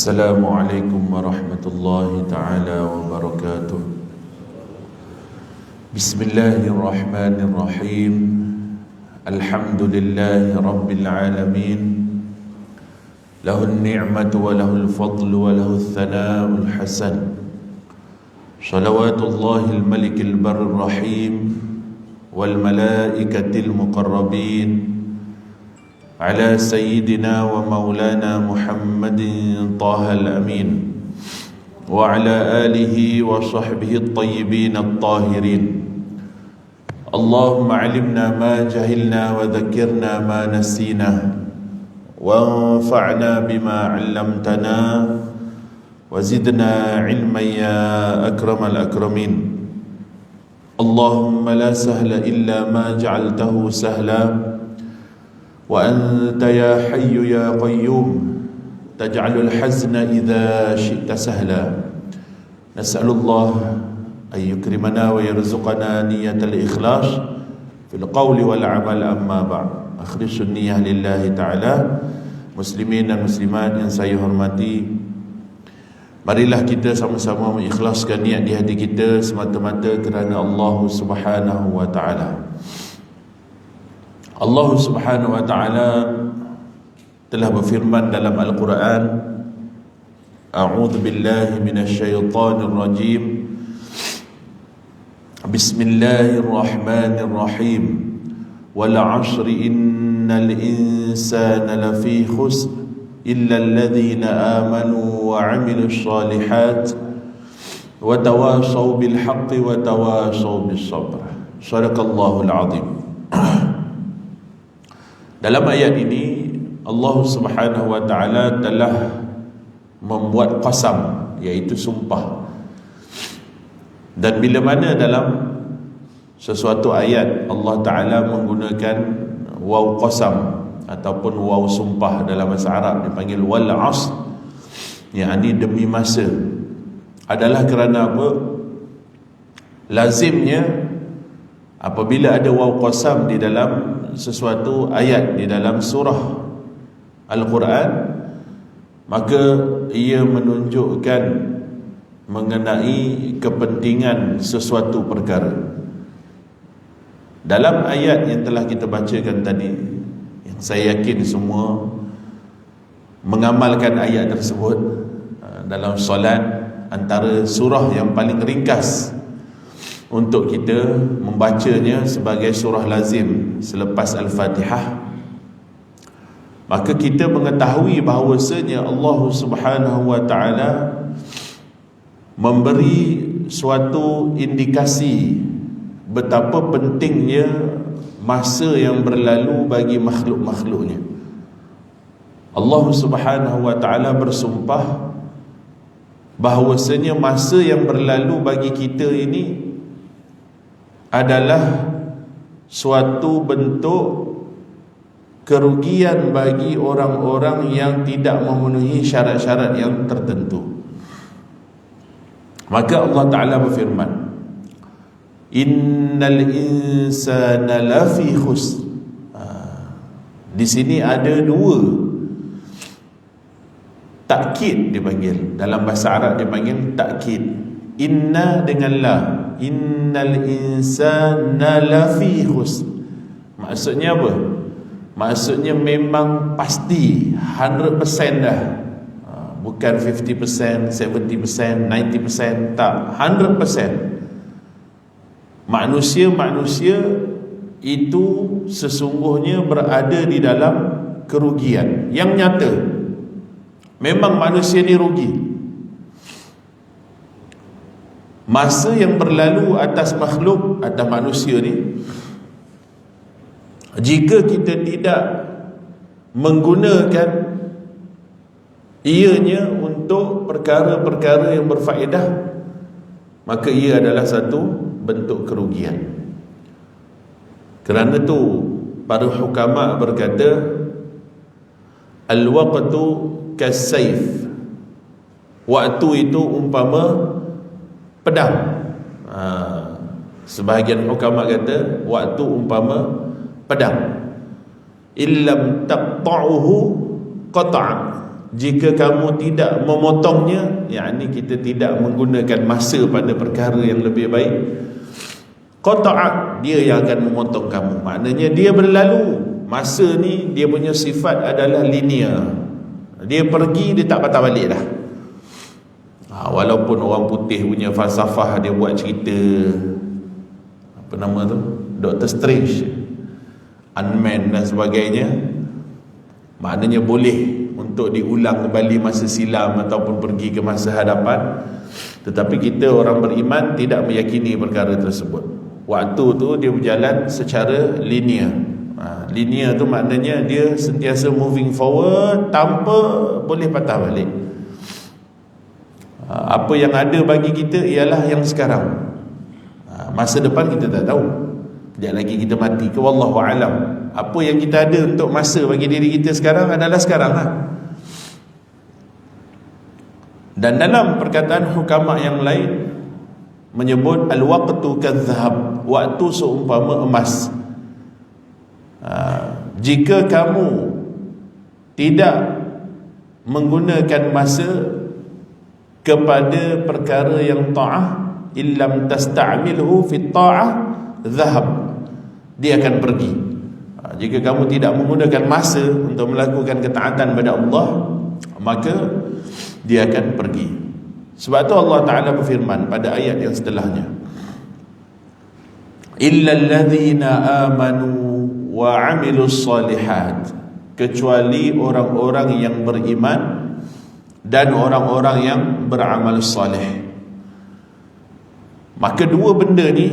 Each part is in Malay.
Assalamualaikum warahmatullahi ta'ala wabarakatuh. Bismillahirrahmanirrahim. Alhamdulillahi rabbil alamin. Lahun ni'matu wa lahul fadlu wa lahul thana'ul hasan. Salawatullahil malikil barrir rahim wal malaikatil muqarrabin ala sayyidina wa maulana Muhammadin tahal amin wa ala alihi wa sahbihi at-tayyibin at-tahirin. Allahumma alimna ma jahilna wa dhakkirna ma nasina wa anfa'na bima 'allamtana wa zidna ilman ya akramal akramin. Allahumma la sahla illa ma ja'altahu sahla wa anta ya hayyu ya qayyum taj'alul hazna idza syi'ta sahla. Nas'alullah an yukrimana wa yarzuqana niyatal ikhlas fil qawli wal amal, amma ba'd. Akhlisun niyyah lillahi ta'ala. Muslimin dan muslimat yang saya hormati, marilah kita sama-sama mengikhlaskan niat di hati kita semata-mata kerana Allah Subhanahu wa ta'ala. Allah Subhanahu wa ta'ala telah berfirman dalam Al-Quran, A'udzu billahi minasyaitonir rajim. Bismillahirrahmanirrahim. Wal 'ashri innal insana lafi khusr illa alladhina amanu wa 'amilus shalihat wa tawasaw bil haqqi wa tawasaw bis sabr. Shadaqallahul 'azim. Dalam ayat ini Allah Subhanahu wa ta'ala telah membuat qasam, iaitu sumpah. Dan bila mana dalam sesuatu ayat Allah Ta'ala menggunakan waw qasam ataupun waw sumpah, dalam bahasa Arab dipanggil wal 'asr, yakni demi masa, adalah kerana apa? Lazimnya apabila ada waw qasam di dalam sesuatu ayat di dalam surah Al-Quran, maka ia menunjukkan mengenai kepentingan sesuatu perkara. Dalam ayat yang telah kita bacakan tadi, yang saya yakin semua mengamalkan ayat tersebut dalam solat, antara surah yang paling ringkas untuk kita membacanya sebagai surah lazim selepas Al-Fatihah, maka kita mengetahui bahawasanya Allah Subhanahu wa ta'ala memberi suatu indikasi betapa pentingnya masa yang berlalu bagi makhluk-makhluknya. Allah Subhanahu wa ta'ala bersumpah bahawasanya masa yang berlalu bagi kita ini adalah suatu bentuk kerugian bagi orang-orang yang tidak memenuhi syarat-syarat yang tertentu. Maka Allah Ta'ala berfirman, Innal insana lafi khusr. Di sini ada dua takkid dipanggil. Dalam bahasa Arab dipanggil takkid. Inna dengan la. Innal insana lafi khusr. Maksudnya apa? Maksudnya memang pasti 100% dah. Bukan 50%, 70%, 90%, tak, 100%. Manusia itu sesungguhnya berada di dalam kerugian yang nyata. Memang manusia ni rugi. Masa yang berlalu atas makhluk, atas manusia ni, jika kita tidak menggunakan ianya untuk perkara-perkara yang berfaedah, maka ia adalah satu bentuk kerugian. Kerana itu para hukama berkata, al-waqtu kas-sayf. Waktu itu umpama pedang. Sebahagian hukama kata waktu umpama pedang. Illam taqta'uhu qata'a. jika kamu tidak memotongnya, yakni kita tidak menggunakan masa pada perkara yang lebih baik, qata'a, dia yang akan memotong kamu. Maknanya dia berlalu. Masa ni dia punya sifat adalah linear. Dia pergi, dia tak patah balik dah. Walaupun orang putih punya falsafah, dia buat cerita apa nama tu, Dr. Strange, Ant-Man dan sebagainya, maknanya boleh untuk diulang kembali masa silam ataupun pergi ke masa hadapan. Tetapi kita orang beriman tidak meyakini perkara tersebut. Waktu tu dia berjalan secara linear. Linear tu maknanya dia sentiasa moving forward tanpa boleh patah balik. Apa yang ada bagi kita ialah yang sekarang. Masa depan kita tak tahu. Sekejap lagi kita mati ke, wallahu alam. Apa yang kita ada untuk masa bagi diri kita sekarang adalah sekarang lah. Dan dalam perkataan hukama yang lain menyebut al-waqtu kadh-dhahab, waktu seumpama emas. Jika kamu tidak menggunakan masa kepada perkara yang ta'ah, illam tasta'milhu fi ta'ah dhahab, dia akan pergi. Jika kamu tidak menggunakan masa untuk melakukan ketaatan pada Allah, maka dia akan pergi. Sebab tu Allah Ta'ala berfirman pada ayat yang setelahnya, illal ladzina amanu wa 'amilus solihat, kecuali orang-orang yang beriman dan orang-orang yang beramal soleh. Maka dua benda ni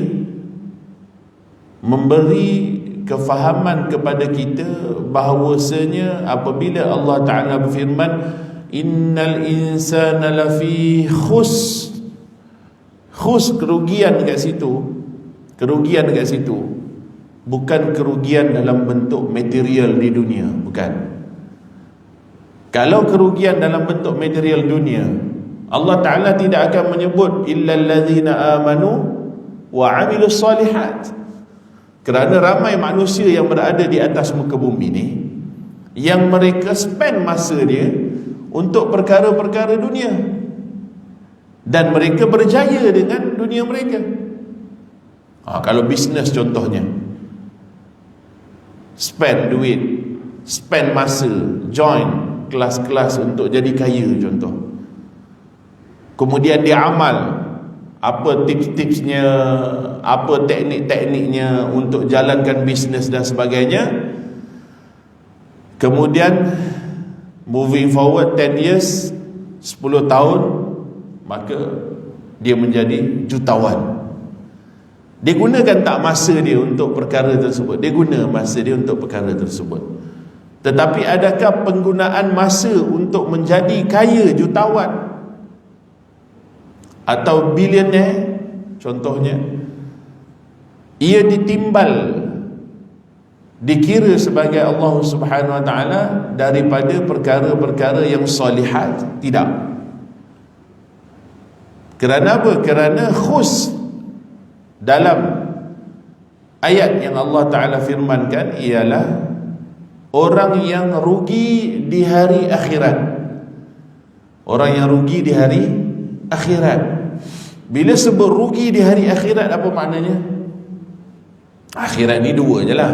memberi kefahaman kepada kita bahawasanya apabila Allah Ta'ala berfirman innal insana lafi khus, kerugian dekat situ, bukan kerugian dalam bentuk material di dunia, bukan. Kalau kerugian dalam bentuk material dunia, Allah Ta'ala tidak akan menyebut illal ladzina amanu wa 'amilus solihat. Kerana ramai manusia yang berada di atas muka bumi ni yang mereka spend masa dia untuk perkara-perkara dunia, dan mereka berjaya dengan dunia mereka. Kalau bisnes contohnya, spend duit, spend masa, join kelas-kelas untuk jadi kaya contoh. Kemudian dia amal, apa tips-tipsnya, apa teknik-tekniknya untuk jalankan bisnes dan sebagainya. Kemudian moving forward 10 years, 10 tahun, maka dia menjadi jutawan. Dia gunakan tak masa dia untuk perkara tersebut? Dia guna masa dia untuk perkara tersebut. Tetapi adakah penggunaan masa untuk menjadi kaya, jutawan atau bilioner contohnya, ia ditimbal, dikira sebagai Allah Subhanahu Wa Taala daripada perkara-perkara yang solihat? Tidak. Kerana apa? Kerana khus dalam ayat yang Allah Ta'ala firmankan ialah orang yang rugi di hari akhirat. Orang yang rugi di hari akhirat. Bila sebut rugi di hari akhirat, apa maknanya? Akhirat ni dua je lah,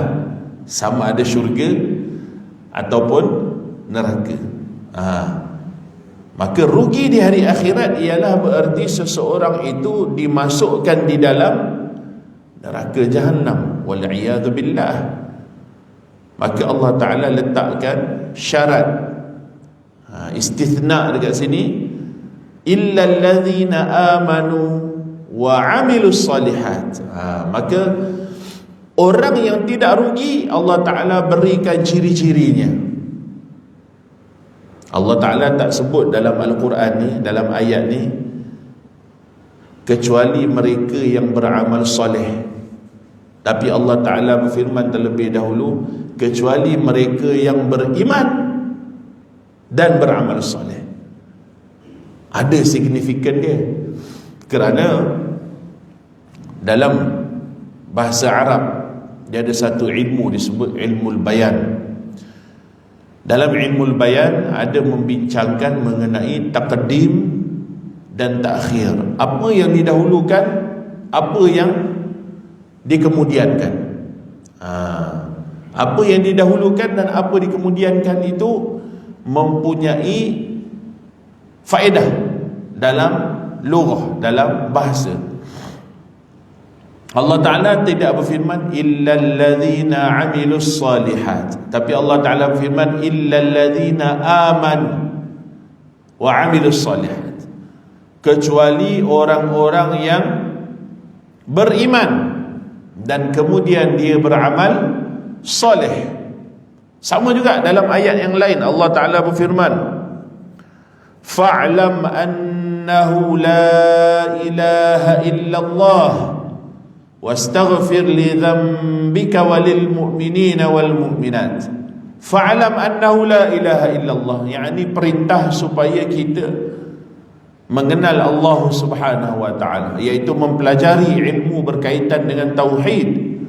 sama ada syurga ataupun neraka. Maka rugi di hari akhirat ialah berarti seseorang itu dimasukkan di dalam neraka Jahannam, wal'iyadhu billah. Maka Allah Ta'ala letakkan syarat, istithna dekat sini, illal ladzina amanu wa 'amilus solihat. Maka orang yang tidak rugi, Allah Ta'ala berikan ciri-cirinya. Allah Ta'ala tak sebut dalam Al-Quran ni, dalam ayat ni, kecuali mereka yang beramal soleh. Tapi Allah Ta'ala berfirman terlebih dahulu, kecuali mereka yang beriman dan beramal soleh. Ada signifikan dia. Kerana dalam bahasa Arab dia ada satu ilmu disebut ilmu bayan. Dalam ilmu bayan ada membincangkan mengenai taqdim dan takhir. Apa yang didahulukan, apa yang dikemudiankan. Apa yang didahulukan dan apa dikemudiankan itu mempunyai faedah dalam lughah, dalam bahasa. Allah Ta'ala tidak berfirman illal ladzina amilus salihat, tapi Allah Ta'ala berfirman illal ladzina amanu wa amilus salihat, kecuali orang-orang yang beriman dan kemudian dia beramal soleh. Sama juga dalam ayat yang lain Allah Ta'ala berfirman fa'lam annahu la ilaha illallah wastaghfir li dhanbika walil mu'minina wal mu'minat. Fa'lam annahu la ilaha illallah, yakni perintah supaya kita mengenal Allah Subhanahu wa ta'ala, iaitu mempelajari ilmu berkaitan dengan tauhid,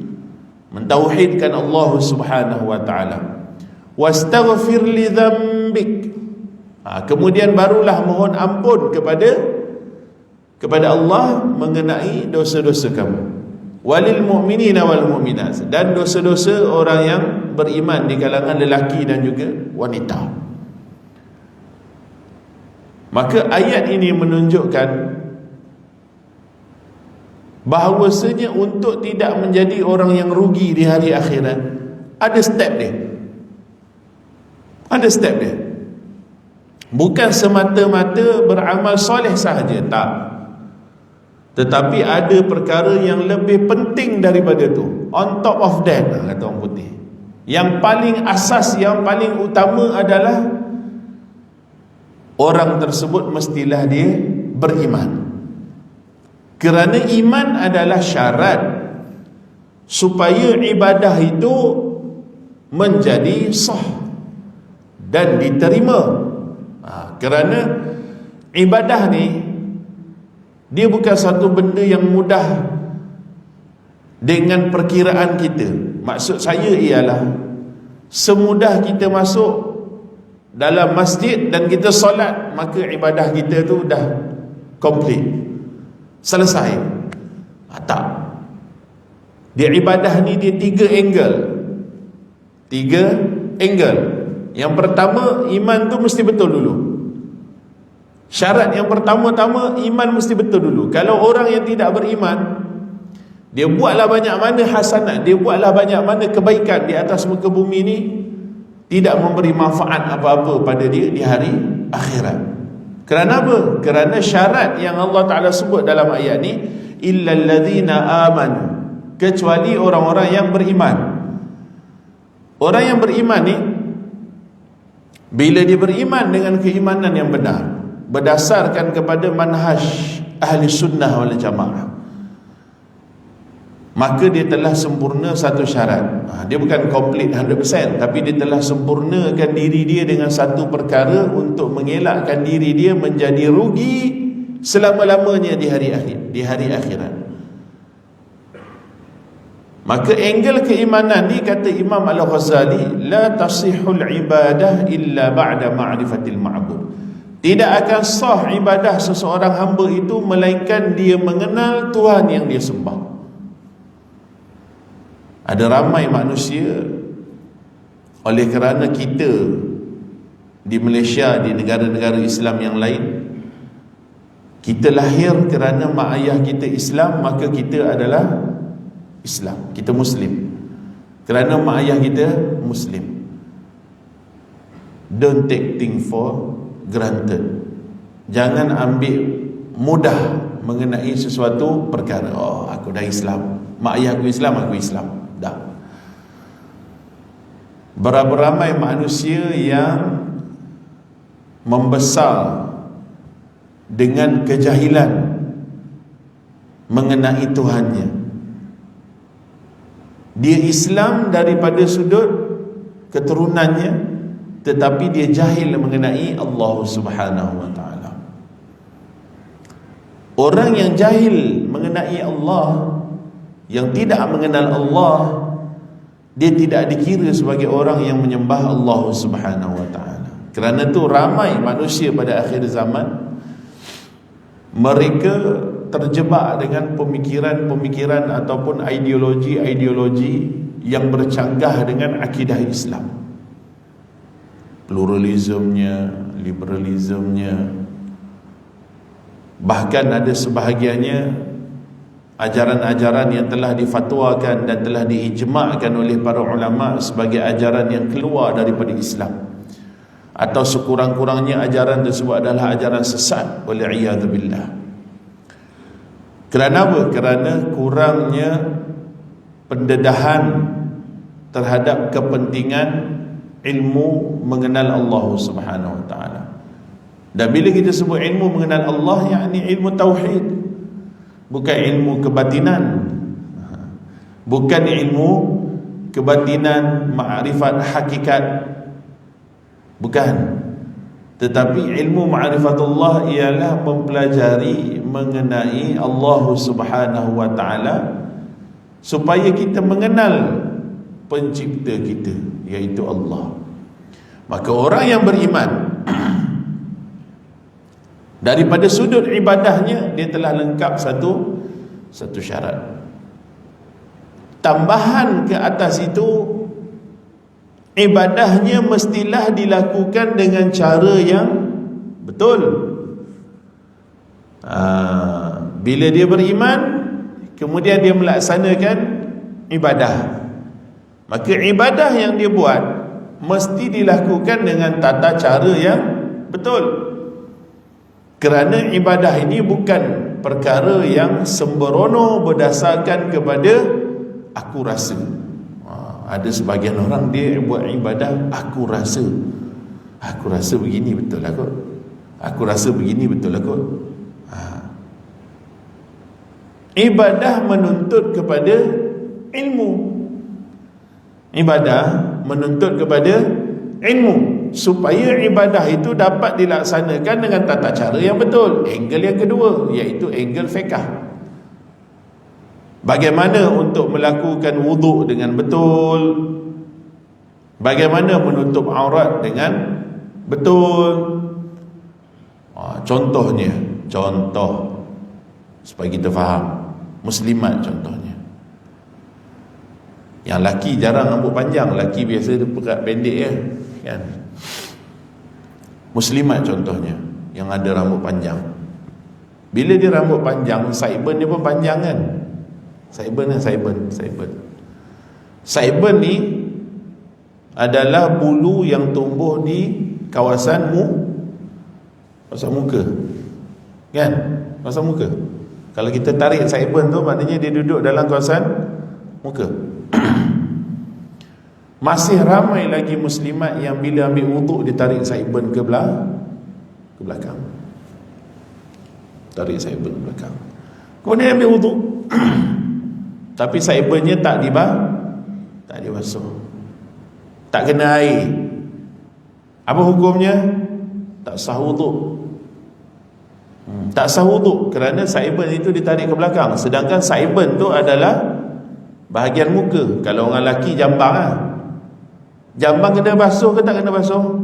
mentauhidkan Allah Subhanahu wa ta'ala. Wastaghfir li dhanbik, kemudian barulah mohon ampun kepada Allah mengenai dosa-dosa kamu. Walil mu'minina wal mu'minat, dan dosa-dosa orang yang beriman di kalangan lelaki dan juga wanita. Maka ayat ini menunjukkan bahawasanya untuk tidak menjadi orang yang rugi di hari akhirat, ada step dia. Ada step dia. Bukan semata-mata beramal soleh sahaja, tak. Tetapi ada perkara yang lebih penting daripada tu, on top of that, kata orang putih. Yang paling asas, yang paling utama adalah orang tersebut mestilah dia beriman. Kerana iman adalah syarat supaya ibadah itu menjadi sah dan diterima. Kerana ibadah ni dia bukan satu benda yang mudah dengan perkiraan kita. Maksud saya ialah semudah kita masuk dalam masjid dan kita solat, maka ibadah kita tu dah complete, selesai. Tak. Dia ibadah ni dia tiga angle. Yang pertama, iman tu mesti betul dulu. Syarat yang pertama-tama, iman mesti betul dulu. Kalau orang yang tidak beriman, dia buatlah banyak mana hasanat, dia buatlah banyak mana kebaikan di atas muka bumi ni, tidak memberi manfaat apa-apa pada dia di hari akhirat. Kerana apa? Kerana syarat yang Allah Ta'ala sebut dalam ayat ni, illal ladzina amanu, kecuali orang-orang yang beriman. Orang yang beriman ni, bila dia beriman dengan keimanan yang benar, berdasarkan kepada manhaj ahli sunnah wal jamaah, maka dia telah sempurna satu syarat. Dia bukan complete 100%, tapi dia telah sempurnakan diri dia dengan satu perkara untuk mengelakkan diri dia menjadi rugi selama-lamanya di hari akhirat. Maka angle keimanan ni, kata Imam Al-Ghazali, la tasihul ibadah illa ba'da ma'rifatil ma'bud. Tidak akan sah ibadah seseorang hamba itu melainkan dia mengenal Tuhan yang dia sembah. Ada ramai manusia, oleh kerana kita di Malaysia, di negara-negara Islam yang lain, kita lahir kerana mak ayah kita Islam, maka kita adalah Islam, kita Muslim. Kerana mak ayah kita Muslim. Don't take things for granted. Jangan ambil mudah mengenai sesuatu perkara. Oh, aku dah Islam, mak ayah aku Islam, aku Islam. Dah. Berapa ramai manusia yang membesar dengan kejahilan mengenai Tuhannya. Dia Islam daripada sudut keturunannya, tetapi dia jahil mengenai Allah Subhanahu wa ta'ala. Orang yang jahil mengenai Allah, yang tidak mengenal Allah, dia tidak dikira sebagai orang yang menyembah Allah Subhanahu wa taala. Kerana itu ramai manusia pada akhir zaman mereka terjebak dengan pemikiran-pemikiran ataupun ideologi-ideologi yang bercanggah dengan akidah Islam. Pluralismenya, liberalismenya, bahkan ada sebahagiannya ajaran-ajaran yang telah difatwakan dan telah diijma'kan oleh para ulama sebagai ajaran yang keluar daripada Islam, atau sekurang-kurangnya ajaran tersebut adalah ajaran sesat, wal'iyadzubillah. Kerana apa? Kerana kurangnya pendedahan terhadap kepentingan ilmu mengenal Allah Subhanahu wa taala. Dan bila kita sebut ilmu mengenal Allah, yakni ilmu tauhid, bukan ilmu kebatinan, bukan ilmu kebatinan ma'rifat hakikat, bukan. Tetapi ilmu ma'rifatullah ialah mempelajari mengenai Allah Subhanahu wa taala supaya kita mengenal pencipta kita, iaitu Allah. Maka orang yang beriman daripada sudut ibadahnya, dia telah lengkap satu syarat. Tambahan ke atas itu, ibadahnya mestilah dilakukan dengan cara yang betul. Bila dia beriman, kemudian dia melaksanakan ibadah, maka ibadah yang dia buat mesti dilakukan dengan tata cara yang betul. Kerana ibadah ini bukan perkara yang sembrono berdasarkan kepada aku rasa. Ada sebagian orang dia buat ibadah aku rasa begini betul lah kot, aku rasa begini betul lah kot. Ibadah menuntut kepada ilmu, ibadah menuntut kepada ilmu supaya ibadah itu dapat dilaksanakan dengan tata cara yang betul. Angle yang kedua, iaitu angle fiqh. Bagaimana untuk melakukan wuduk dengan betul, bagaimana menutup aurat dengan betul. Contoh supaya kita faham, muslimat contohnya. Yang laki jarang rambut panjang, laki biasa dia pekat pendek ya, kan? Muslimat contohnya yang ada rambut panjang. Bila dia rambut panjang, sideburn dia pun panjang kan? Sideburn ni adalah bulu yang tumbuh di kawasan muka, kan? Kawasan muka. Kalau kita tarik sideburn tu, maknanya dia duduk dalam kawasan muka. Masih ramai lagi muslimat yang bila ambil wuduk dia tarik sideburn ke belakang. Tarik sideburn ke belakang. Kemudian ambil wuduk. Tapi sideburn-nya tak dibasuh. Tak kena air. Apa hukumnya? Tak sah wuduk. Tak sah wuduk kerana sideburn itu ditarik ke belakang. Sedangkan sideburn tu adalah bahagian muka. Kalau orang lelaki jambang lah. Jambang kena basuh ke tak kena basuh?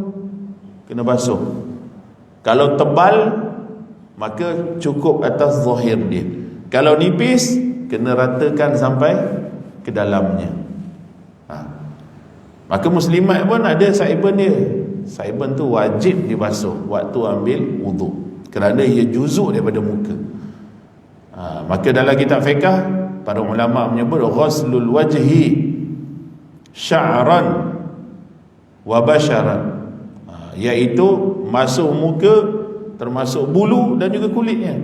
Kena basuh. Kalau tebal, maka cukup atas zahir dia. Kalau nipis, kena ratakan sampai ke dalamnya. Maka muslimat pun ada sideburn dia. Sideburn tu wajib dibasuh waktu ambil wuduk, kerana ia juzuk daripada muka. Maka dalam kitab fiqh, para ulama menyebut ghuslul wajhi sya'ran wa basharan, iaitu masuk muka termasuk bulu dan juga kulitnya,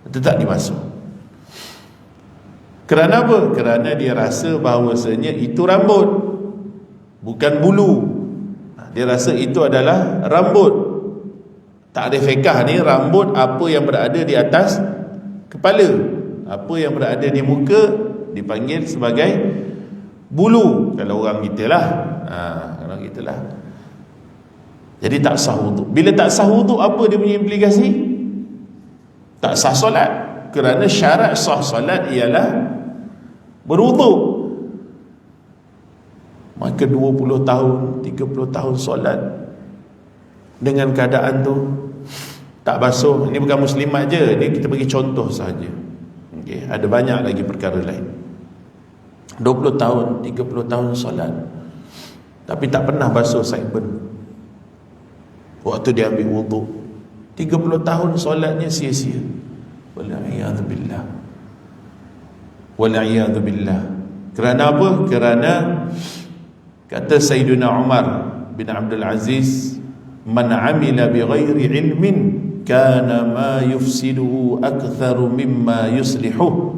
tetap dibasuh. Kerana apa? Kerana dia rasa bahawasanya itu rambut, bukan bulu. Dia rasa itu adalah rambut. Tak ada fiqh ni, rambut apa yang berada di atas kepala, apa yang berada di muka dipanggil sebagai bulu kalau orang kita lah. Kalau kita lah. Jadi tak sah wuduk. Bila tak sah wuduk, apa dia punya implikasi? Tak sah solat. Kerana syarat sah solat ialah berwuduk. Maka 20 tahun, 30 tahun solat dengan keadaan tu tak basuh. Ini bukan muslimat je, ini kita bagi contoh saja. Okay. Ada banyak lagi perkara lain. 20 tahun, 30 tahun solat, tapi tak pernah basuh saiban waktu dia ambil wuduk. 30 tahun solatnya sia-sia. Wal'iyadzubillah. Wal'iyadzubillah. Kerana apa? Kerana kata Sayyidina Umar bin Abdul Aziz, man amila bighairi ilmin kana ma yufsiduhu aktharu mimma yuslihu.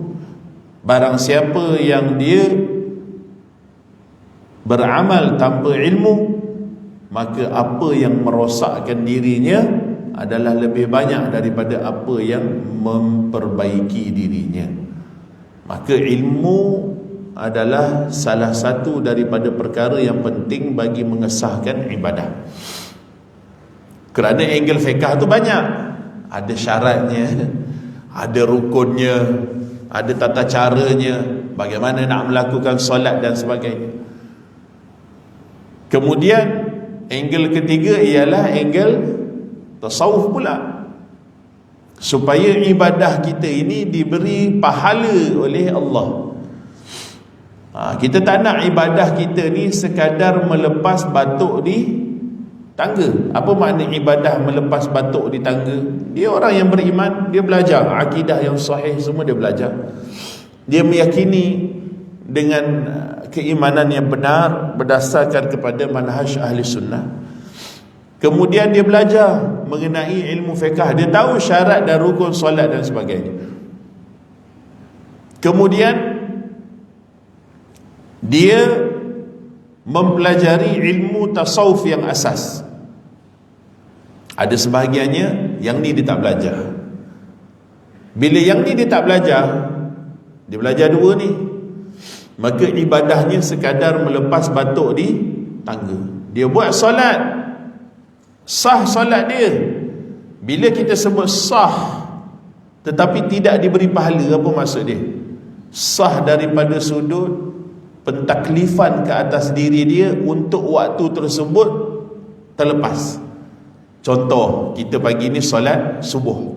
Barang siapa yang dia beramal tanpa ilmu, maka apa yang merosakkan dirinya adalah lebih banyak daripada apa yang memperbaiki dirinya. Maka ilmu adalah salah satu daripada perkara yang penting bagi mengesahkan ibadah. Kerana angle fiqh tu banyak, ada syaratnya, ada rukunnya, ada tata caranya, bagaimana nak melakukan solat dan sebagainya. Kemudian angle ketiga ialah angle tasawuf pula, supaya ibadah kita ini diberi pahala oleh Allah. Kita tak nak ibadah kita ni sekadar melepas batuk di tangga. Apa makna ibadah melepas batuk di tangga? Dia orang yang beriman, dia belajar akidah yang sahih, semua dia belajar. Dia meyakini dengan keimanan yang benar berdasarkan kepada manhaj ahli sunnah. Kemudian dia belajar mengenai ilmu fiqh, dia tahu syarat dan rukun solat dan sebagainya. Kemudian dia mempelajari ilmu tasawuf yang asas. Ada sebahagiannya yang ni dia tak belajar. Bila yang ni dia tak belajar, dia belajar dua ni, maka ibadahnya sekadar melepas batuk di tangga. Dia buat solat, sah solat dia. Bila kita sebut sah tetapi tidak diberi pahala, apa maksud dia? Sah daripada sudut pentaklifan ke atas diri dia untuk waktu tersebut terlepas. Contoh, kita pagi ni solat subuh,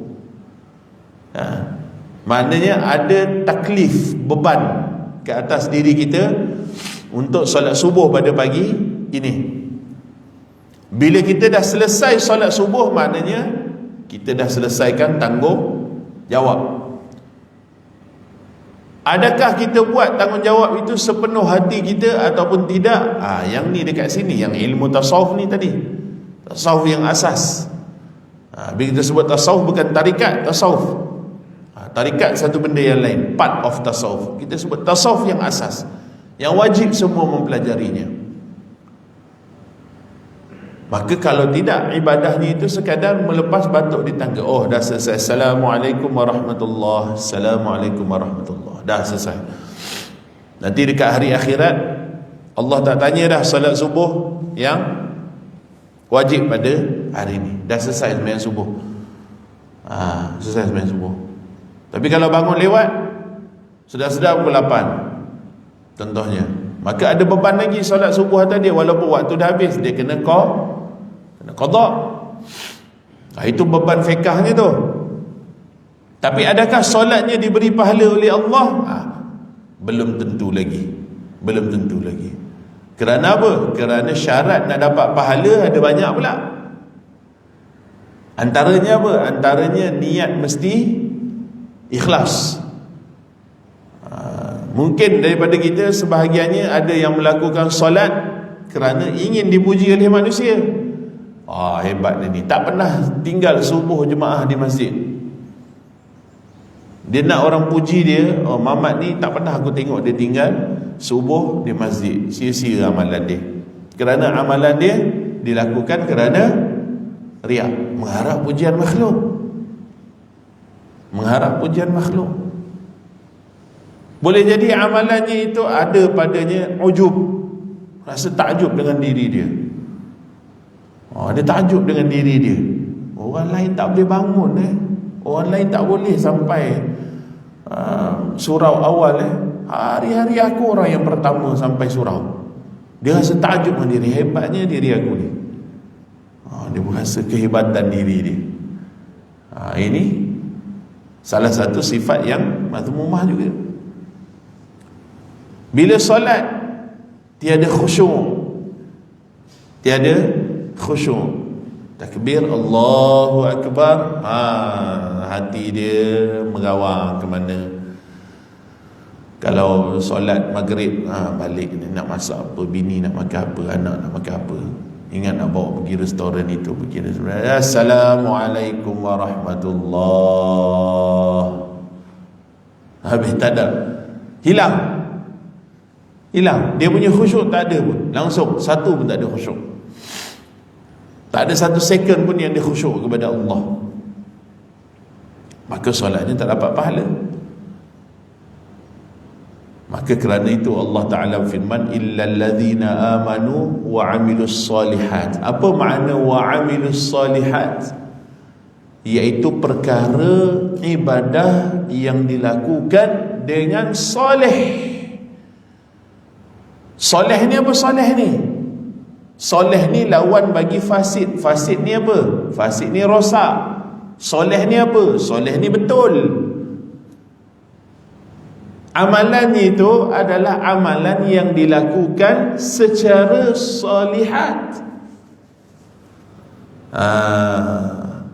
maknanya ada taklif, beban ke atas diri kita untuk solat subuh pada pagi ini. Bila kita dah selesai solat subuh, maknanya kita dah selesaikan tanggungjawab. Adakah kita buat tanggungjawab itu sepenuh hati kita ataupun tidak? Yang ni dekat sini, yang ilmu tasawuf ni tadi, tasawuf yang asas. Bila kita sebut tasawuf, bukan tarikat tasawuf. Tarikat satu benda yang lain, part of tasawuf. Kita sebut tasawuf yang asas, yang wajib semua mempelajarinya. Maka kalau tidak, ibadahnya itu sekadar melepas batuk di tangga. Oh, dah selesai, Assalamualaikum warahmatullahi, Assalamualaikum warahmatullahi, dah selesai. Nanti dekat hari akhirat Allah tak tanya dah solat subuh yang wajib pada hari ini. Dah selesai sembahyang subuh. Selesai sembahyang subuh. Tapi kalau bangun lewat, sedar-sedar pukul 8 contohnya, maka ada beban lagi solat subuh atas dia. Walaupun waktu dah habis, dia kena qada. Itu beban fiqahnya tu. Tapi adakah solatnya diberi pahala oleh Allah? Belum tentu lagi. Belum tentu lagi. Kerana apa? Kerana syarat nak dapat pahala ada banyak pula. Antaranya apa? Antaranya niat mesti ikhlas. Mungkin daripada kita sebahagiannya ada yang melakukan solat kerana ingin dipuji oleh manusia. Hebat dia ni, tak pernah tinggal subuh jemaah di masjid. Dia nak orang puji dia. Mamat ni tak pernah aku tengok dia tinggal subuh di masjid. Sia-sia amalan dia. Kerana amalan dia dilakukan kerana riak, mengharap pujian makhluk. Mengharap pujian makhluk. Boleh jadi amalannya itu ada padanya ujub, rasa takjub dengan diri dia. Dia takjub dengan diri dia. Orang lain tak boleh bangun, orang lain tak boleh sampai surau awal, hari-hari aku orang yang pertama sampai surau. Dia rasa takjub dengan diri, hebatnya diri aku ni. Dia merasa kehebatan diri dia. Ini salah satu sifat yang mazmumah juga. Bila solat tiada khusyuk, takbir Allahu Akbar, hati dia merawang ke mana. Kalau solat maghrib, balik nak masak apa, bini nak makan apa, anak nak makan apa, ingat nak bawa pergi restoran itu, pergi restoran. Assalamualaikum warahmatullahi. Habis tak ada, hilang. Dia punya khusyuk tak ada pun, langsung satu pun tak ada khusyuk. Tak ada satu second pun yang dia khusyuk kepada Allah. Maka solatnya tak dapat pahala. Maka kerana itu Allah Ta'ala firman, illal ladzina amanu wa amilus solihat. Apa makna wa amilus solihat? Iaitu perkara ibadah yang dilakukan dengan soleh. Soleh ni apa soleh ni? Soleh ni lawan bagi fasid. Fasid ni apa? Fasid ni rosak. Soleh ni apa? Soleh ni betul. Amalan itu adalah amalan yang dilakukan secara solihat.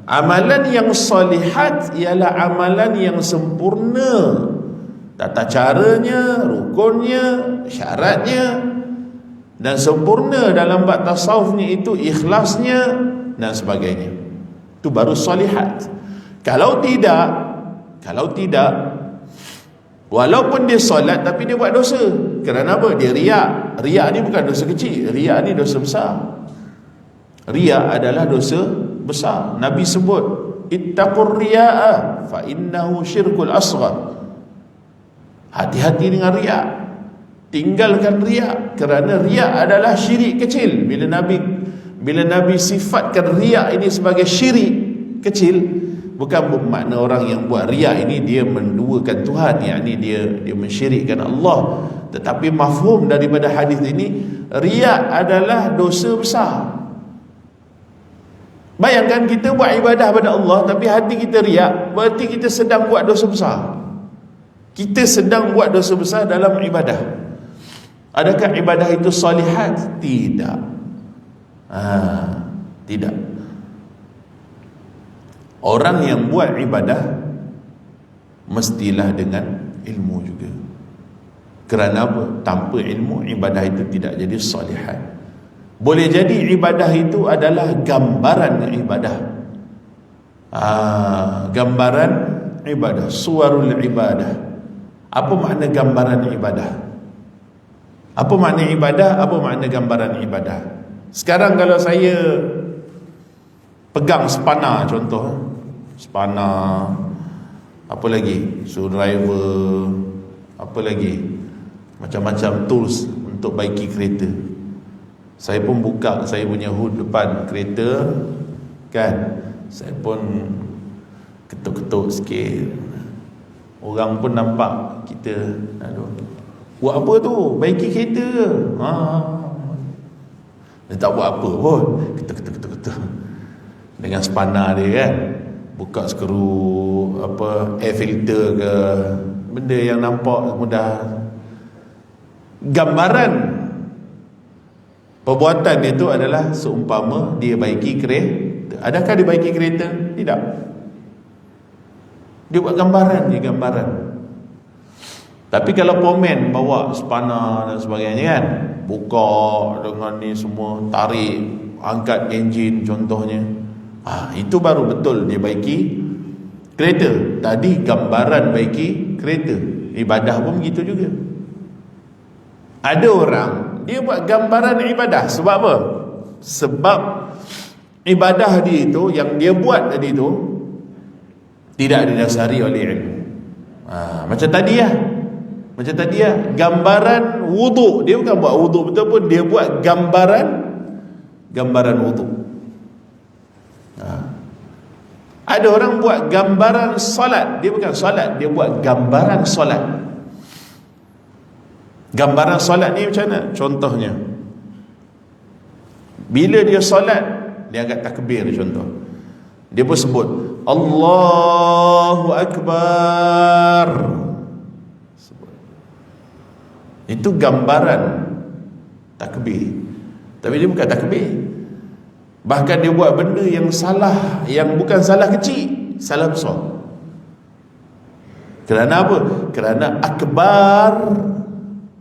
Amalan yang solihat ialah amalan yang sempurna. Tata caranya, rukunnya, syaratnya, dan sempurna dalam bab tasawufnya itu ikhlasnya dan sebagainya. Itu baru solihat. Kalau tidak, walaupun dia solat tapi dia buat dosa. Kerana apa? Dia riak. Riak ni bukan dosa kecil, riak ni dosa besar. Riak adalah dosa besar. Nabi sebut, ittaqur riya'a fa innahu syirkul asghar. Hati-hati dengan riak. Tinggalkan riak, kerana riak adalah syirik kecil. Bila Nabi sifatkan riak ini sebagai syirik kecil, bukan bermakna orang yang buat riak ini dia menduakan Tuhan, yakni dia mensyirikkan Allah. Tetapi mafhum daripada hadis ini, riak adalah dosa besar. Bayangkan kita buat ibadah pada Allah tapi hati kita riak, berarti kita sedang buat dosa besar. Kita sedang buat dosa besar dalam ibadah. Adakah ibadah itu salihat? Tidak. Tidak. Orang yang buat ibadah mestilah dengan ilmu juga. Kerana apa? Tanpa ilmu, ibadah itu tidak jadi salihat. Boleh jadi ibadah itu adalah gambaran ibadah. Gambaran ibadah, suwarul ibadah. Apa makna gambaran ibadah? Apa makna ibadah? Apa makna gambaran ibadah? Sekarang kalau saya pegang spana, contoh spana, apa lagi, screwdriver, apa lagi, macam-macam tools untuk baiki kereta. Saya pun buka saya punya hood depan kereta kan, saya pun ketuk-ketuk sikit. Orang pun nampak kita, aduh, buat apa tu? Baiki kereta. Dia tak buat apa pun, ketuk-ketuk dengan spana dia kan, buka skru apa, air filter ke, benda yang nampak mudah. Gambaran perbuatan itu adalah seumpama dia baiki kereta. Adakah dia baiki kereta? Tidak. Dia buat gambaran. Tapi kalau pomen bawa spana dan sebagainya kan, buka dengan ni semua, tarik, angkat enjin contohnya, itu baru betul dia baiki kereta. Tadi gambaran baiki kereta. Ibadah pun begitu juga. Ada orang dia buat gambaran ibadah. Sebab apa? Sebab ibadah dia itu, yang dia buat tadi itu, tidak didasari oleh ilmu. Macam tadi gambaran wuduk. Dia bukan buat wuduk betul pun, dia buat gambaran wuduk. Ada orang buat gambaran solat. Dia bukan solat, dia buat gambaran solat. Gambaran solat ni macam mana? Contohnya, Bila dia solat, dia angkat takbir contoh, dia pun sebut Allahu Akbar. Itu gambaran takbir. Tapi dia bukan takbir. Bahkan dia buat benda yang salah, yang bukan salah kecil, salah besar. Kerana apa? Kerana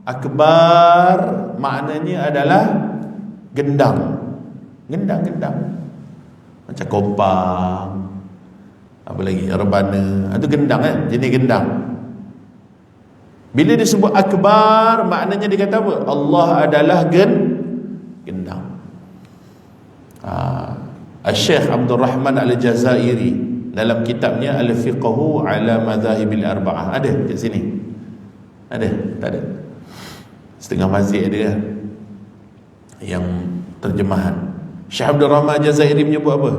akbar maknanya adalah gendang. Gendang. Macam kompang, apa lagi, rebana, itu gendang kan, jenis gendang. Bila disebut akbar, maknanya dia kata apa? Allah adalah gendang. Al-Syekh Abdul Rahman Al-Jazairi dalam kitabnya Al-Fiqhu ala Madhahibil Arba'ah, ada kat sini? Ada? Tak ada? Setengah mazhab ada kan? Yang terjemahan. Syekh Abdul Rahman Al-Jazairi menyebut apa?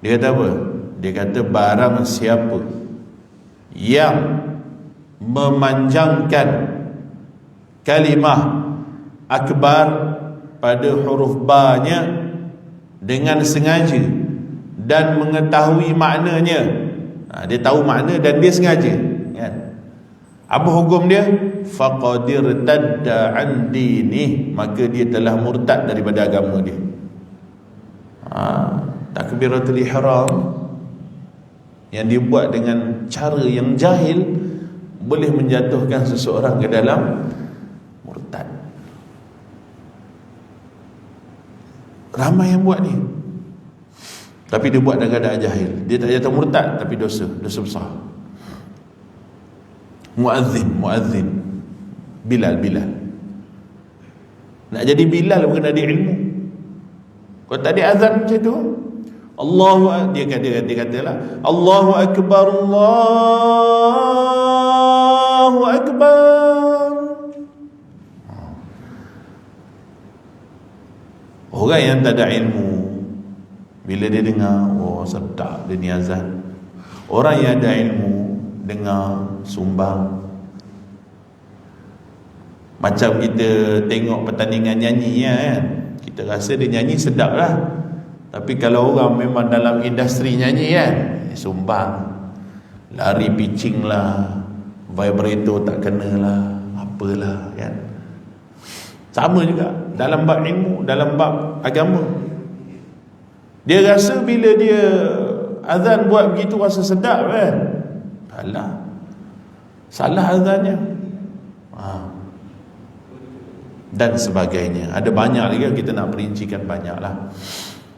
Dia kata apa? Dia kata barang siapa yang memanjangkan kalimah akbar pada huruf ba-nya dengan sengaja dan mengetahui maknanya, dia tahu makna dan dia sengaja, kan? Apa hukum dia? Faqadir tadda an dini, maka dia telah murtad daripada agama dia. Takbiratul ihram yang dibuat dengan cara yang jahil boleh menjatuhkan seseorang ke dalam murtad. Ramai yang buat ni, tapi dia buat dalam keadaan jahil. Dia tak jatuh murtad, tapi dosa besar. Muazzin Bilal. Nak jadi Bilal bukan ada ilmu. Kalau tak ada azan macam tu, dia katalah Allahu Akbar, Allahu Akbar. Orang yang tak ada ilmu, bila dia dengar, oh sedap dia ni azan. Orang yang ada ilmu dengar sumbang. Macam kita tengok pertandingan nyanyi kan, kita rasa dia nyanyi sedap lah. Tapi kalau orang memang dalam industri nyanyi kan, sumbang, lari pitching lah, vibrator tak kena lah, apalah kan. Sama juga dalam bab ilmu, dalam bab agama. Dia rasa bila dia azan buat begitu rasa sedap kan. Salah azannya. Dan sebagainya. Ada banyak lagi, kita nak perincikan banyak lah.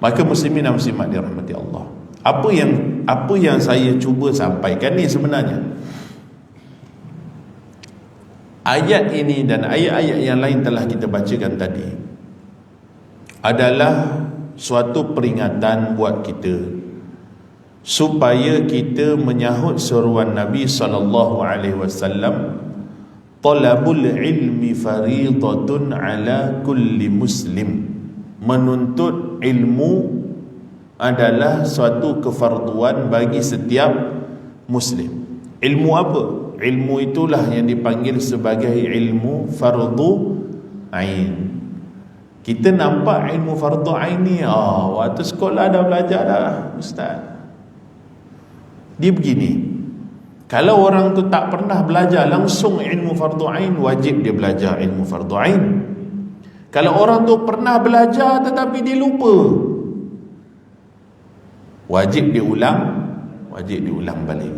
Maka muslimin dan muslimat dirahmati Allah, apa yang saya cuba sampaikan ni sebenarnya, ayat ini dan ayat-ayat yang lain telah kita bacakan tadi adalah suatu peringatan buat kita supaya kita menyahut seruan Nabi SAW, talabul ilmi faridatun ala kulli muslim. Menuntut ilmu adalah suatu kefarduan bagi setiap muslim. Ilmu apa? Ilmu itulah yang dipanggil sebagai ilmu fardu ain. Kita nampak ilmu fardu ain ni, waktu sekolah dah belajar dah ustaz. Dia begini, kalau orang tu tak pernah belajar langsung ilmu fardu ain, wajib dia belajar ilmu fardu ain. Kalau orang tu pernah belajar tetapi dia lupa, wajib dia ulang balik.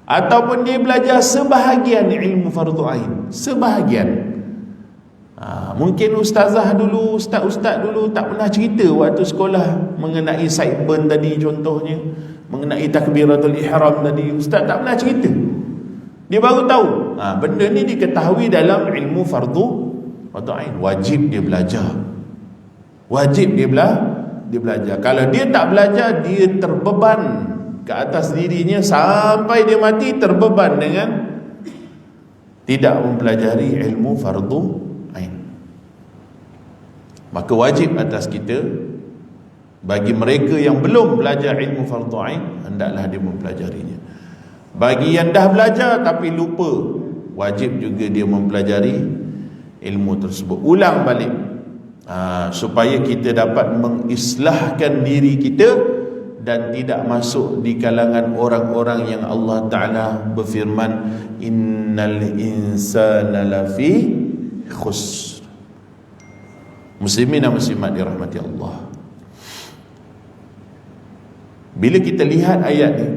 Ataupun dia belajar sebahagian ilmu fardu ain, sebahagian. Mungkin ustaz dulu tak pernah cerita waktu sekolah mengenai sideburn tadi contohnya, mengenai takbiratul ihram tadi, ustaz tak pernah cerita. Dia baru tahu. Benda ni diketahui dalam ilmu fardu ain. Wajib dia belajar. Kalau dia tak belajar, dia terbeban ke atas dirinya sampai dia mati, terbeban dengan tidak mempelajari ilmu fardu ain. Maka wajib atas kita, bagi mereka yang belum belajar ilmu fardu ain, hendaklah dia mempelajarinya. Bagi yang dah belajar tapi lupa, wajib juga dia mempelajari ilmu tersebut. Ulang balik. supaya kita dapat mengislahkan diri kita dan tidak masuk di kalangan orang-orang yang Allah Ta'ala berfirman, innal insana lafi khusr. Muslimin dan muslimat dirahmati Allah, bila kita lihat ayat ni,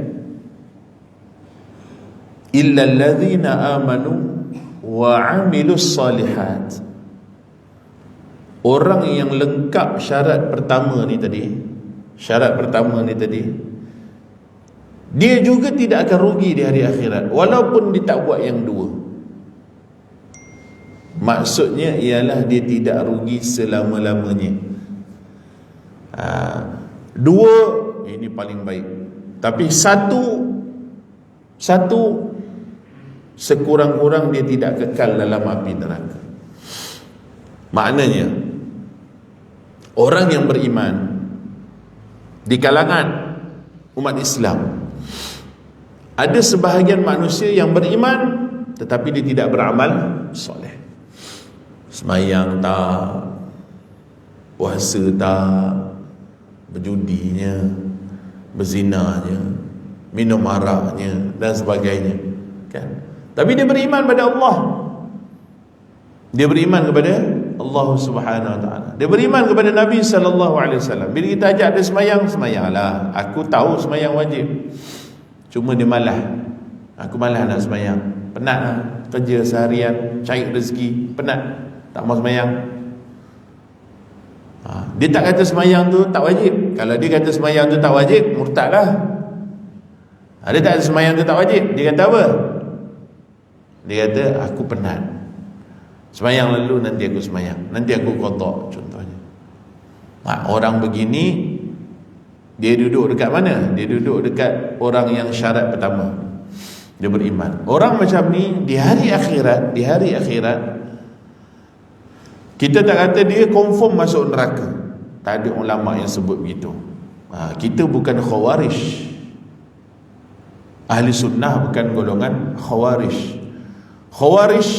illal ladzina amanu wa amilus salihat, orang yang lengkap syarat pertama ni tadi, dia juga tidak akan rugi di hari akhirat walaupun dia tak buat yang dua. Maksudnya ialah dia tidak rugi selama-lamanya. Dua ini paling baik, tapi satu sekurang-kurang dia tidak kekal dalam api neraka. Maknanya orang yang beriman di kalangan umat Islam, ada sebahagian manusia yang beriman tetapi dia tidak beramal soleh. Semayang tak, puasa tak, berjudinya, berzinanya, minum araknya dan sebagainya, kan? Tapi dia beriman pada Allah, dia beriman kepada Allah Subhanahu Wa Taala, dia beriman kepada Nabi Sallallahu Alaihi Wasallam. Bila kita ajak dia semayang, semayanglah. Aku tahu semayang wajib, cuma dia malas. Aku malas nak semayang, penat lah, kerja seharian, cari rezeki, penat, tak mau semayang. Dia tak kata semayang tu tak wajib. Kalau dia kata semayang tu tak wajib, murtad lah. Dia tak kata semayang tu tak wajib. Dia kata apa? Dia kata aku penat, semayang lalu nanti aku semayang, nanti aku qada, contohnya. Orang begini, dia duduk dekat mana? Dia duduk dekat orang yang syarat pertama, dia beriman. Orang macam ni di hari akhirat, kita tak kata dia confirm masuk neraka. Tak ada ulama yang sebut begitu. Kita bukan khawarij. Ahli sunnah bukan golongan khawarij. Khawarij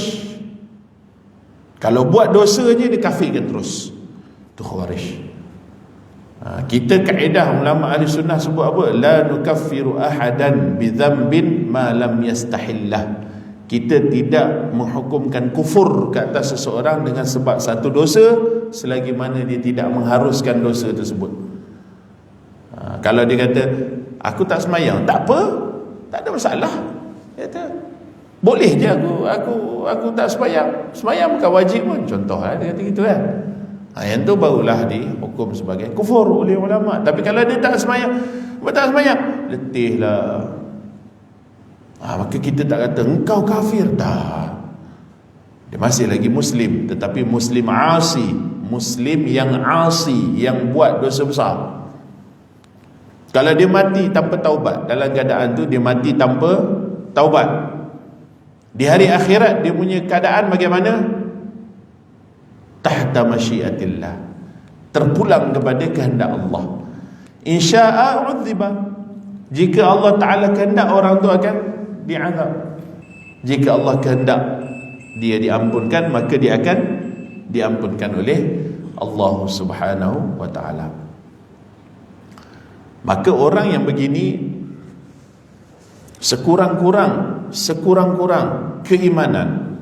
kalau buat dosa je dia kafirkan terus, itu khawarij. Kita kaedah ulama ahli sunnah sebut apa? La nukaffiru ahadan bidhanbin ma lam yastahillah. Kita tidak menghukumkan kufur ke atas seseorang dengan sebab satu dosa selagi mana dia tidak mengharuskan dosa tersebut. Kalau dia kata aku tak semayang, tak apa, tak ada masalah. Dia kata boleh je aku tak semayang. Semayang bukan wajib pun, contoh dia kata gitu kan. Yang tu barulah dihukum sebagai kufur oleh ulama. Tapi kalau dia tak semayang, letihlah. Maka kita tak kata engkau kafir, tak. Dia masih lagi muslim, tetapi muslim asi, muslim yang asi, yang buat dosa besar. Kalau dia mati tanpa taubat, dalam keadaan tu dia mati tanpa taubat, di hari akhirat dia punya keadaan bagaimana? Tahta masyiatillah, terpulang kepada kehendak Allah. Insya'a udziba, jika Allah Ta'ala kehendak orang tu akan diazab. Jika Allah kehendak dia diampunkan, maka dia akan diampunkan oleh Allah Subhanahu wa Ta'ala. Maka orang yang begini sekurang-kurang keimanan.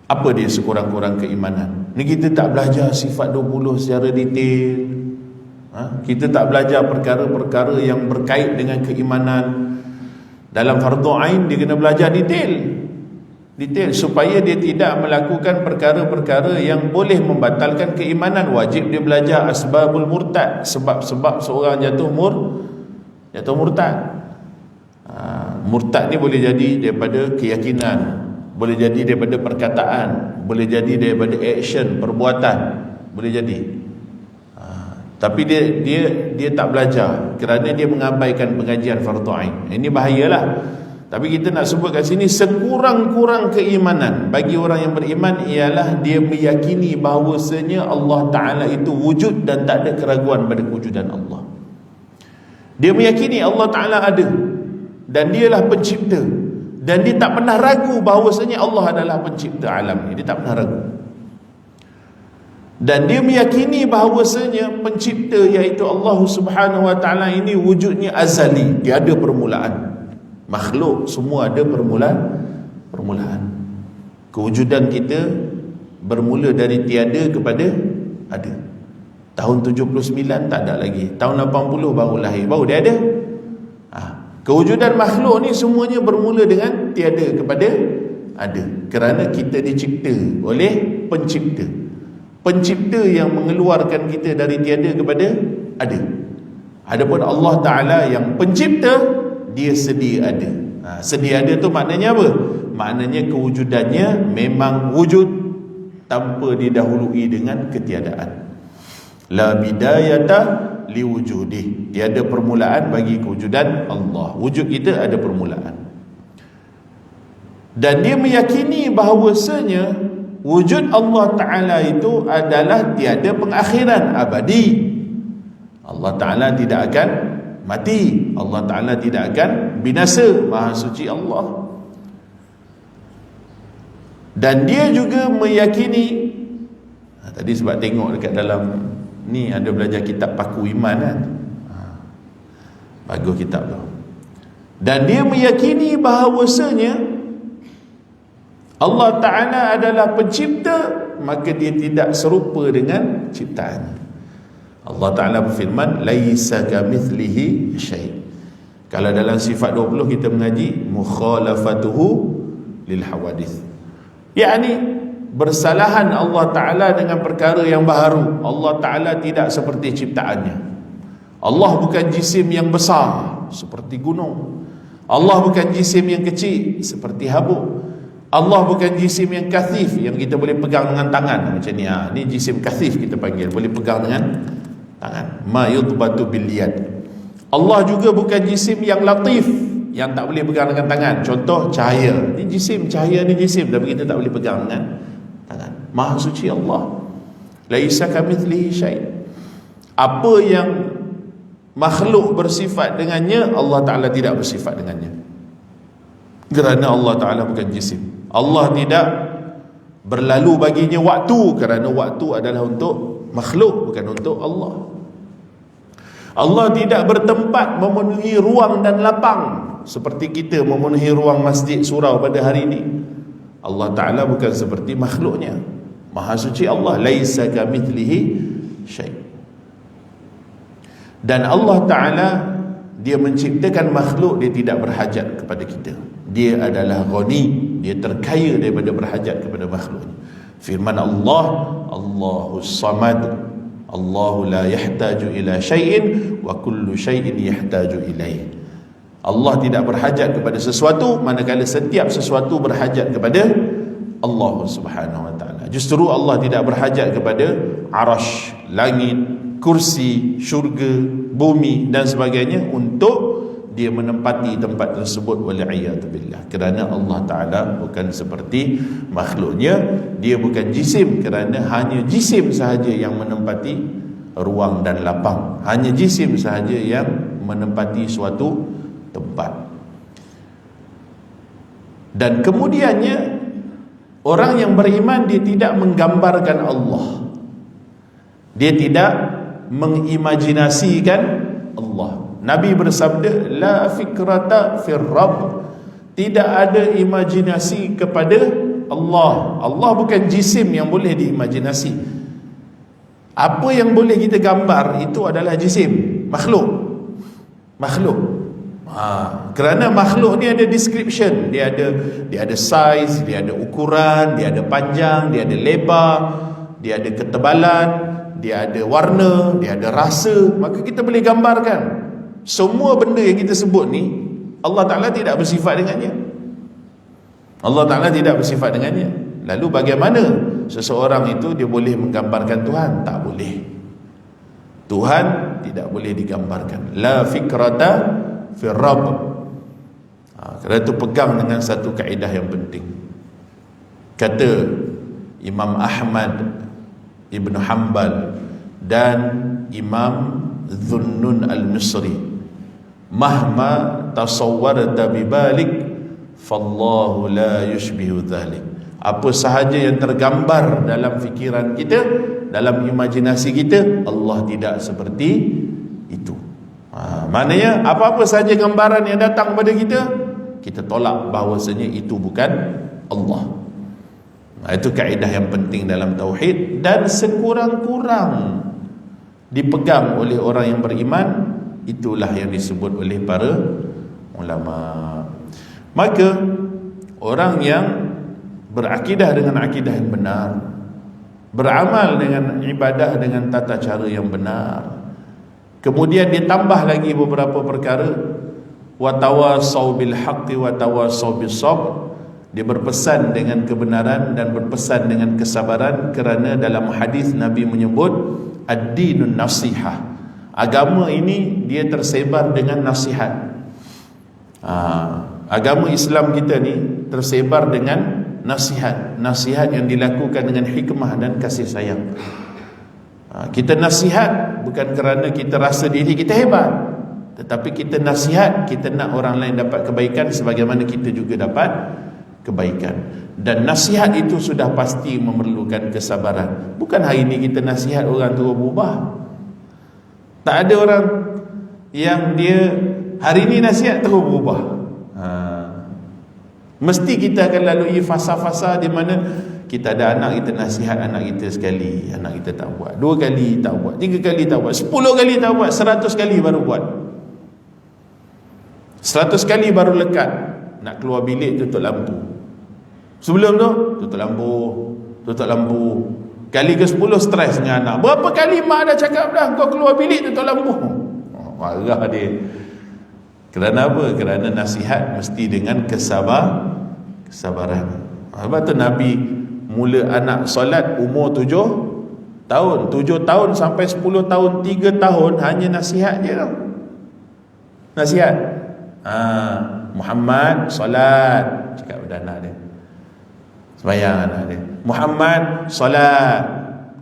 Apa dia sekurang-kurang keimanan? Ni kita tak belajar sifat 20 secara detail. Kita tak belajar perkara-perkara yang berkait dengan keimanan. Dalam fardu ain dia kena belajar detail supaya dia tidak melakukan perkara-perkara yang boleh membatalkan keimanan. Wajib dia belajar asbabul murtad, sebab-sebab seorang jatuh murtad. Murtad ni boleh jadi daripada keyakinan, boleh jadi daripada perkataan, boleh jadi daripada action, perbuatan, boleh jadi. Tapi dia tak belajar kerana dia mengabaikan pengajian fardu ain. Ini bahayalah. Tapi kita nak sebut kat sini, sekurang-kurang keimanan bagi orang yang beriman ialah dia meyakini bahawasanya Allah Ta'ala itu wujud dan tak ada keraguan pada kewujudan Allah. Dia meyakini Allah Ta'ala ada dan dialah pencipta, dan dia tak pernah ragu bahawasanya Allah adalah pencipta alam ni. Dia tak pernah ragu. Dan dia meyakini bahawasanya pencipta iaitu Allah Subhanahu wa taala ini wujudnya azali, dia ada permulaan. Makhluk semua ada permulaan. Kewujudan kita bermula dari tiada kepada ada. Tahun 79 tak ada lagi, tahun 80 baru lahir, baru dia ada. Kewujudan makhluk ni semuanya bermula dengan tiada kepada ada, kerana kita dicipta oleh pencipta. Pencipta yang mengeluarkan kita dari tiada kepada ada. Adapun Allah Ta'ala yang pencipta, dia sedia ada. Sedia ada tu maknanya apa? Maknanya kewujudannya memang wujud tanpa didahului dengan ketiadaan. La bidayata liwujudih, tiada permulaan bagi kewujudan Allah. Wujud kita ada permulaan. Dan dia meyakini bahawasanya wujud Allah Ta'ala itu adalah tiada pengakhiran, abadi. Allah Ta'ala tidak akan mati, Allah Ta'ala tidak akan binasa, Maha Suci Allah. Dan dia juga meyakini, tadi sebab tengok dekat dalam ni ada belajar kitab Paku Iman kan, bagus kitab tu. Dan dia meyakini bahawasanya Allah Ta'ala adalah pencipta, maka dia tidak serupa dengan ciptaannya. Allah Ta'ala berfirman, laisa kamithlihi syai'. Kalau dalam sifat 20 kita mengaji mukhalafatuhu lil hawadith, yakni bersalahan Allah Ta'ala dengan perkara yang baharu. Allah Ta'ala tidak seperti ciptaannya. Allah bukan jisim yang besar seperti gunung, Allah bukan jisim yang kecil seperti habuk. Allah bukan jisim yang kathif yang kita boleh pegang dengan tangan macam ni. Ni jisim kathif kita panggil, boleh pegang dengan tangan. Ma yudbatu bil yad. Allah juga bukan jisim yang latif yang tak boleh pegang dengan tangan. Contoh cahaya. Ni jisim, cahaya ni jisim, tapi kita tak boleh pegang dengan tangan. Maha suci Allah. Laisa kamitslihi syai'. Apa yang makhluk bersifat dengannya, Allah Ta'ala tidak bersifat dengannya, kerana Allah Ta'ala bukan jisim. Allah tidak berlalu baginya waktu, kerana waktu adalah untuk makhluk, bukan untuk Allah. Allah tidak bertempat memenuhi ruang dan lapang seperti kita memenuhi ruang masjid surau pada hari ini. Allah Ta'ala bukan seperti makhluknya. Maha suci Allah. Laisa kamitslihi syai'. Dan Allah Ta'ala, dia menciptakan makhluk, dia tidak berhajat kepada kita. Dia adalah ghani, dia terkaya daripada berhajat kepada makhluknya. Firman Allah, Allahus Samad, Allahu la yahtaju ila syai'in wa kullu syai'in yahtaju ilaih. Allah tidak berhajat kepada sesuatu, manakala setiap sesuatu berhajat kepada Allah Subhanahu wa taala. Justru Allah tidak berhajat kepada arash, langit, kursi, syurga, bumi dan sebagainya untuk dia menempati tempat tersebut, wal'iyadu billah. Kerana Allah Ta'ala bukan seperti makhluknya. Dia bukan jisim, kerana hanya jisim sahaja yang menempati ruang dan lapang. Hanya jisim sahaja yang menempati suatu tempat. Dan kemudiannya, orang yang beriman, dia tidak menggambarkan Allah, dia tidak mengimajinasikan Allah. Nabi bersabda, la fikrata fir Rabb, tidak ada imajinasi kepada Allah. Allah bukan jisim yang boleh diimajinasi. Apa yang boleh kita gambar itu adalah jisim, makhluk. Kerana makhluk ni ada description, dia ada size, dia ada ukuran, dia ada panjang, dia ada lebar, dia ada ketebalan, dia ada warna, dia ada rasa. Maka kita boleh gambarkan. Semua benda yang kita sebut ni, Allah Ta'ala tidak bersifat dengannya. Allah Ta'ala tidak bersifat dengannya. Lalu bagaimana seseorang itu dia boleh menggambarkan Tuhan? Tak boleh. Tuhan tidak boleh digambarkan. La fikrata fi Rabb. Kerana itu pegang dengan satu kaedah yang penting. Kata Imam Ahmad Ibn Hanbal dan Imam Dhunnun al-Misri, mahma tasawwarta bibalik fallahu la yushbihu dhalik. Apa sahaja yang tergambar dalam fikiran kita, dalam imajinasi kita, Allah tidak seperti itu. Maknanya apa-apa saja gambaran yang datang kepada kita, kita tolak bahawasanya itu bukan Allah. Itu kaedah yang penting dalam tauhid, dan sekurang-kurang dipegang oleh orang yang beriman. Itulah yang disebut oleh para ulama. Maka orang yang berakidah dengan akidah yang benar, beramal dengan ibadah dengan tata cara yang benar, kemudian ditambah lagi beberapa perkara, wa tawasaw bil haqqi wa tawasaw bis sabr, dia berpesan dengan kebenaran dan berpesan dengan kesabaran, kerana dalam hadis Nabi menyebut ad-dinun nasihah, agama ini dia tersebar dengan nasihat. Agama Islam kita ni tersebar dengan nasihat, nasihat yang dilakukan dengan hikmah dan kasih sayang. Kita nasihat bukan kerana kita rasa diri kita hebat, tetapi kita nasihat, kita nak orang lain dapat kebaikan sebagaimana kita juga dapat kebaikan. Dan nasihat itu sudah pasti memerlukan kesabaran. Bukan hari ini kita nasihat orang terus berubah. Tak ada orang yang dia hari ini nasihat terus berubah. Mesti kita akan lalui fasa-fasa di mana kita ada anak, kita nasihat anak kita sekali, anak kita tak buat, 2 kali tak buat, 3 kali tak buat, 10 kali tak buat, 100 kali baru buat, 100 kali baru lekat. Nak keluar bilik tutup lampu. Sebelum tu tutup lampu. Kali ke 10 stres dengan anak. Berapa kali mak dah cakap dah, kau keluar bilik tutup lampu. Marah dia. Kerana apa? Kerana nasihat mesti dengan kesabaran. Sebab tu Nabi mula anak solat umur 7 tahun. 7 tahun sampai 10 tahun, 3 tahun hanya nasihat je tau. Nasihat. Muhammad solat, cakap pada anak dia. Sembahyang anak dia. Muhammad solat,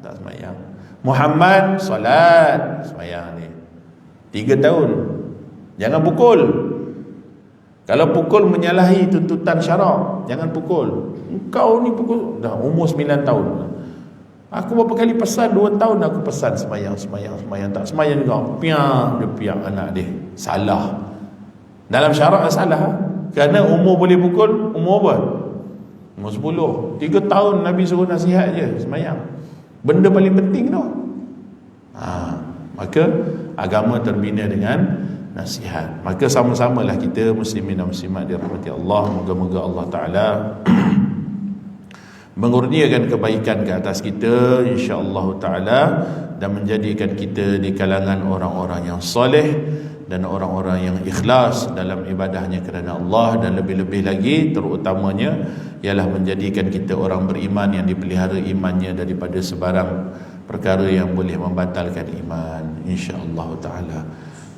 tak sembahyang. Muhammad solat, sembahyang dia. 3 tahun. Jangan pukul. Kalau pukul menyalahi tuntutan syarak, jangan pukul. Engkau ni pukul. Dah umur 9 tahun. Aku berapa kali pesan, 2 tahun aku pesan sembahyang, tak sembahyang juga. Dia piak anak dia. Salah. Dalam syarak salah. Kerana umur boleh pukul, umur apa? Umur 10. 3 tahun Nabi suruh nasihat je sembahyang. Benda paling penting tu. Maka agama terbina dengan nasihat. Maka sama-samalah kita muslimin dan muslimat dirahmati Allah, moga-moga Allah Ta'ala mengurniakan kebaikan ke atas kita insya-Allah Ta'ala, dan menjadikan kita di kalangan orang-orang yang soleh dan orang-orang yang ikhlas dalam ibadahnya kerana Allah, dan lebih-lebih lagi terutamanya ialah menjadikan kita orang beriman yang dipelihara imannya daripada sebarang perkara yang boleh membatalkan iman insya-Allah Ta'ala.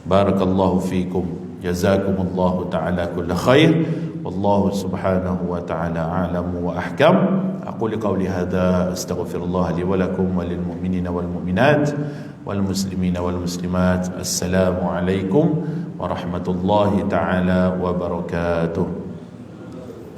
Barakallahu fikum, jazakumullahu ta'ala kulla khair, wallahu subhanahu wa ta'ala a'lamu wa ahkam. Aqulu qawli hadha astaghfirullah li wa lakum wa lil mu'minina wal mu'minat wal muslimina wal muslimat. Assalamu alaikum warahmatullahi ta'ala wabarakatuh.